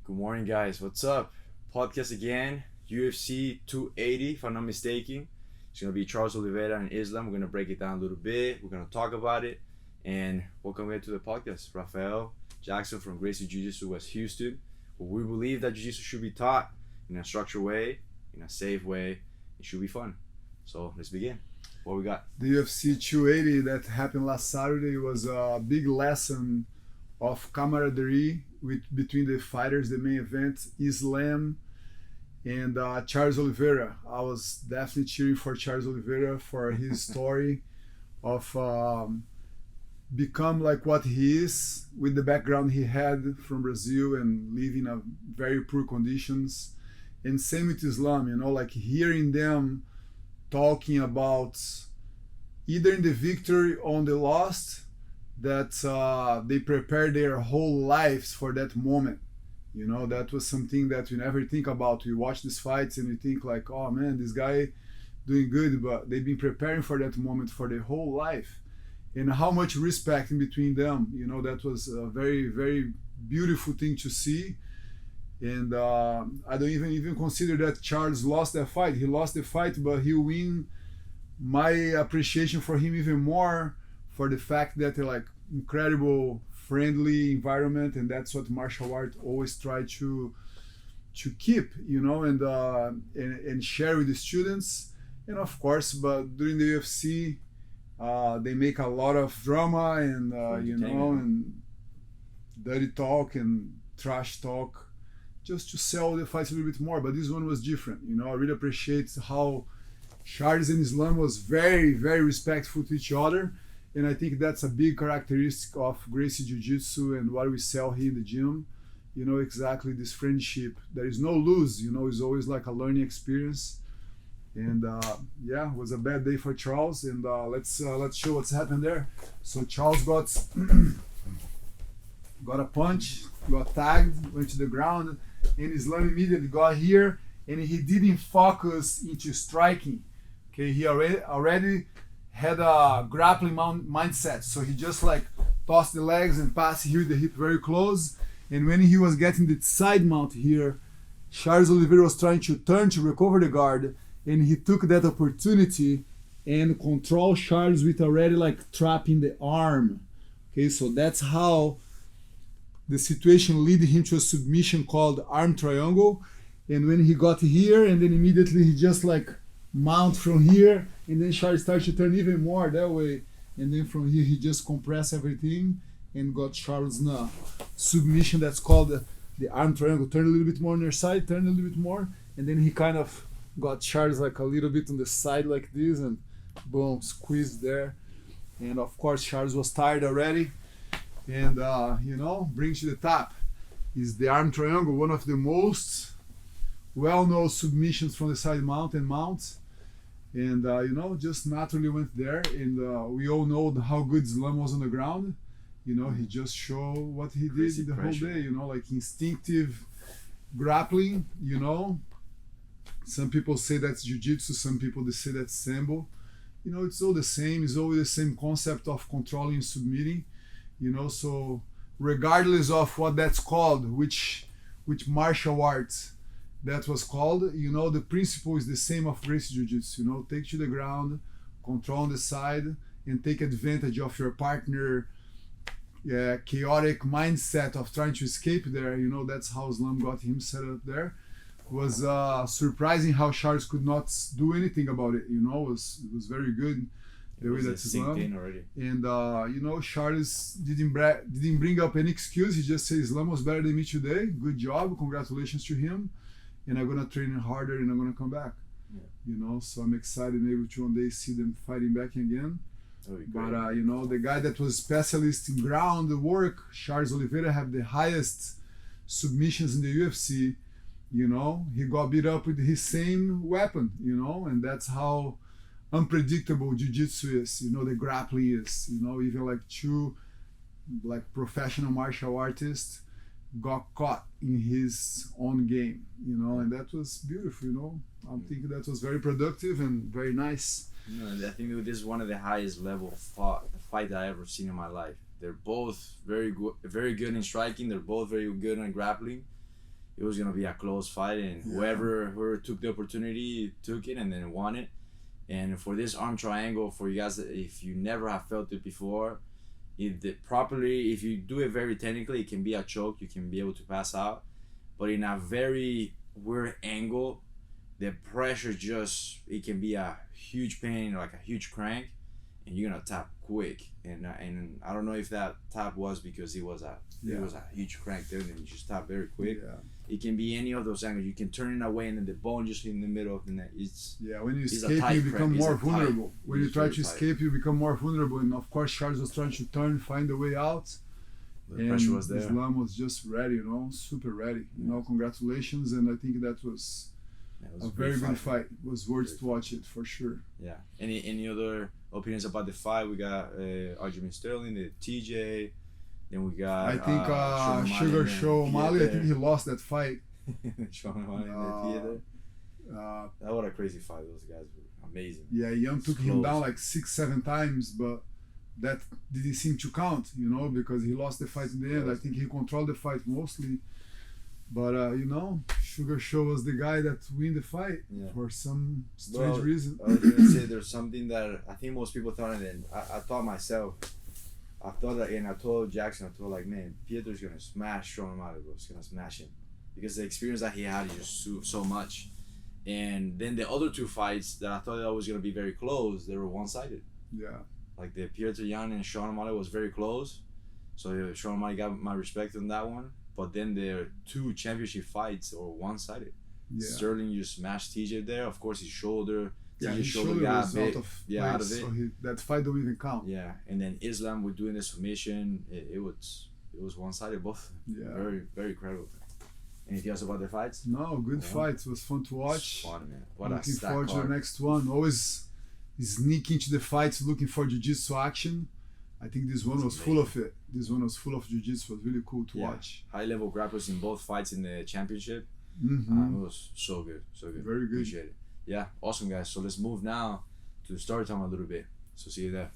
Good morning, guys. What's up? Podcast again. UFC 280, if I'm not mistaken. It's going to be Charles Oliveira and Islam. We're going to break it down a little bit. We're going to talk about it. And welcome here to the podcast. Rafael Jackson from Gracie Jiu Jitsu, West Houston. We believe that Jiu Jitsu should be taught in a structured way, in a safe way. It should be fun. So let's begin. What we got? The UFC 280 that happened last Saturday was a big lesson of camaraderie between the fighters. The main event, Islam and Charles Oliveira. I was definitely cheering for Charles Oliveira for his story of become like what he is with the background he had from Brazil and living in very poor conditions. And same with Islam, like hearing them talking about either in the victory or on the loss, that they prepare their whole lives for that moment. That was something that we never think about. We watch these fights and we think like, oh man, this guy doing good, but they've been preparing for that moment for their whole life. And how much respect in between them, that was a very, very beautiful thing to see. And I don't even consider that Charles lost that fight. He lost the fight, but he'll win my appreciation for him even more for the fact that they're like incredible, friendly environment, and that's what martial art always try to keep, and share with the students. And of course, but during the UFC, they make a lot of drama and and dirty talk and trash talk, just to sell the fights a little bit more. But this one was different. I really appreciate how Charles and Islam was very, very respectful to each other. And I think that's a big characteristic of Gracie Jiu Jitsu and what we sell here in the gym. Exactly this friendship. There is no lose, it's always like a learning experience. And it was a bad day for Charles. And let's show what's happened there. So Charles got a punch, got tagged, went to the ground, and Islam immediately got here, and he didn't focus into striking. Okay, he already had a grappling mindset, so he just like tossed the legs and passed here the hip very close. And when he was getting the side mount here, Charles Oliveira was trying to turn to recover the guard, and he took that opportunity and controlled Charles with already like trapping the arm. Okay, so that's how the situation led him to a submission called arm triangle. And when he got here, and then immediately he just like mount from here, and then Charles started to turn even more that way, and then from here he just compressed everything and got Charles in a submission that's called the arm triangle. Turn a little bit more on your side, turn a little bit more, and then he kind of got Charles like a little bit on the side like this, and boom, squeezed there. And of course Charles was tired already, and brings to the top is the arm triangle, one of the most well-known submissions from the side mount and mounts. And just naturally went there, and we all know how good Islam was on the ground. He just showed what he did the whole day, like instinctive grappling. Some people say that's jiu-jitsu, some people they say that's sambo. It's all the same. It's always the same concept of controlling and submitting. So regardless of what that's called, which martial arts that was called, the principle is the same of Gracie Jiu Jitsu. Take to the ground, control on the side, and take advantage of your partner chaotic mindset of trying to escape there. That's how Islam got him set up there. It was surprising how Charles could not do anything about it. It was very good the way that Islam. And Charles didn't bring up any excuse. He just said Islam was better than me today. Good job, congratulations to him. And I'm gonna train harder, and I'm gonna come back. Yeah. So I'm excited maybe to one day see them fighting back again. But the guy that was specialist in ground work, Charles Oliveira, have the highest submissions in the UFC. He got beat up with his same weapon. And that's how unpredictable jiu-jitsu is. The grappling is. Even like two like professional martial artists got caught in his own game, and that was beautiful. I'm thinking that was very productive and very nice. I think this is one of the highest level fight that I ever seen in my life. They're both very good in striking. They're both very good in grappling. it was gonna be a close fight, and whoever took the opportunity took it and then won it. And for this arm triangle, for you guys, if you never have felt it before, if you do it very technically, it can be a choke. You can be able to pass out, but in a very weird angle, the pressure it can be a huge pain, like a huge crank, and you're gonna tap quick. And I don't know if that tap was because it was a huge crank there, and you just tap very quick. Yeah. It can be any of those angles. You can turn it away, and then the bone just in the middle of the neck. When you escape, you become more vulnerable. When you try to escape, you become more vulnerable. And of course, Charles was trying to find a way out. The pressure was there. Islam was just ready, super ready. Congratulations, and I think that was a very good fight. It was worth to watch it for sure. Yeah. Any other opinions about the fight? We got Aljamain Sterling, the TJ. Then we got. I think Sugar Show O'Malley. I think he lost that fight. Sean O'Malley in the theater. That was a crazy fight. Those guys were amazing. Yeah, Young took him down like 6-7 times, but that didn't seem to count, because he lost the fight in the end. I think he controlled the fight mostly, but Sugar Show was the guy that win the fight for some strange reason. I was gonna say there's something that I think most people thought, and then I thought myself. I thought that, and I told Jackson, man, Pietro's gonna smash Sean O'Malley, bro. He's gonna smash him because the experience that he had is just so much. And then the other two fights that I thought that was gonna be very close, they were one-sided. Yeah. Like the Pietro Yan and Sean O'Malley was very close, so Sean O'Malley got my respect on that one. But then their two championship fights were one-sided. Yeah. Sterling just smashed TJ there. Of course, his shoulder. His shoulder was out of place, so that fight don't even count. Yeah, and then Islam with doing the submission, it was one-sided both. Yeah, very very credible. Anything else about their fights? No, good fights. It was fun to watch. Fun, man. Looking forward to the next one. Always sneak into the fights looking for jiu-jitsu action. I think this one was full of it. This one was full of jiu-jitsu. It was really cool to watch. High-level grapplers in both fights in the championship. Mm-hmm. It was so good, so good. Very good. Appreciate it. Yeah, awesome guys. So let's move now to story time a little bit. So see you there.